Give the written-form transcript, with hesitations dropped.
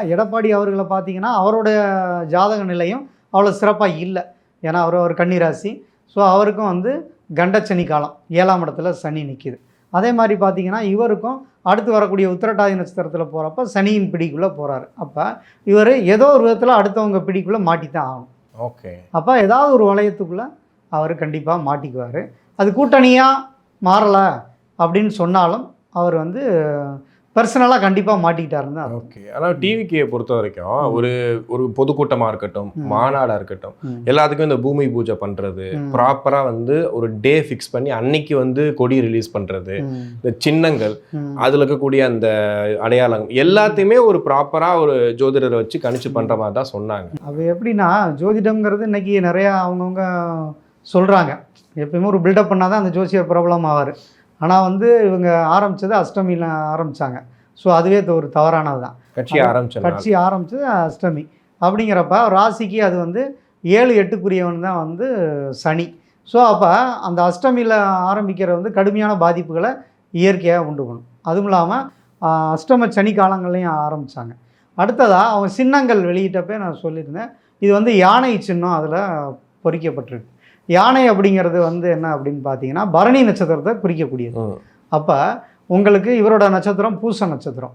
எடப்பாடி அவர்களை பார்த்தீங்கன்னா அவருடைய ஜாதக நிலையும் அவ்வளோ சிறப்பாக இல்லை. ஏன்னா அவர் கன்னி ராசி. ஸோ அவருக்கும் வந்து கண்டச்சனி காலம் 7ஆம் இடத்துல சனி நிற்கிது. அதே மாதிரி பார்த்தீங்கன்னா இவருக்கும் அடுத்து வரக்கூடிய உத்திரட்டாதி நட்சத்திரத்தில் போகிறப்ப சனியின் பிடிக்குள்ளே போகிறாரு. அப்போ இவர் ஏதோ ஒரு விதத்தில் அடுத்தவங்க பிடிக்குள்ளே மாட்டித்தான் ஆகணும். ஓகே. அப்போ ஏதாவது ஒரு வளையத்துக்குள்ளே அவர் கண்டிப்பாக மாட்டிக்குவார். அது கூட்டணியாக மாறலை அப்படின்னு சொன்னாலும் அவர் வந்து பர்சனலாக கண்டிப்பாக மாட்டிக்கிட்டாருன்னு தான். ஓகே. ஆனால் டிவிகேயை பொறுத்த வரைக்கும் ஒரு பொதுக்கூட்டமாக இருக்கட்டும், மாநாடாக இருக்கட்டும், எல்லாத்துக்கும் இந்த பூமி பூஜை பண்ணுறது, ப்ராப்பராக வந்து ஒரு டே ஃபிக்ஸ் பண்ணி அன்னைக்கு வந்து கொடி ரிலீஸ் பண்ணுறது, இந்த சின்னங்கள், அதில் இருக்கக்கூடிய அந்த அடையாளம் எல்லாத்தையுமே ஒரு ப்ராப்பராக ஒரு ஜோதிடரை வச்சு கணிச்சு பண்ணுற மாதிரி தான் சொன்னாங்க. அது எப்படின்னா ஜோதிடம்ங்கிறது இன்னைக்கு நிறையா அவங்கவுங்க சொல்கிறாங்க. எப்பயுமே ஒரு பில்டப் பண்ணால் தான் அந்த ஜோசியர் பிரபலம் ஆவார். ஆனால் வந்து இவங்க ஆரம்பித்தது அஷ்டமியில் ஆரம்பித்தாங்க. ஸோ அதுவே ஒரு தவறானது தான். கட்சி ஆரம்பித்தது அஷ்டமி அப்படிங்கிறப்ப ராசிக்கு அது வந்து 7-8க்குரியவன் தான் வந்து சனி. ஸோ அப்போ அந்த அஷ்டமியில் ஆரம்பிக்கிற வந்து கடுமையான பாதிப்புகளை இயற்கையாக உண்டு பண்ணும். அதுவும் இல்லாமல் அஷ்டம சனி காலங்கள்லையும் ஆரம்பித்தாங்க. அடுத்ததாக அவங்க சின்னங்கள் வெளியிட்டப்பே நான் சொல்லியிருந்தேன், இது வந்து யானை சின்னம் அதில் பொறிக்கப்பட்டிருக்கு. யானை அப்படிங்கிறது வந்து என்ன அப்படின்னு பார்த்தீங்கன்னா பரணி நட்சத்திரத்தை குறிக்கக்கூடியது. அப்போ உங்களுக்கு இவரோட நட்சத்திரம் பூச நட்சத்திரம்.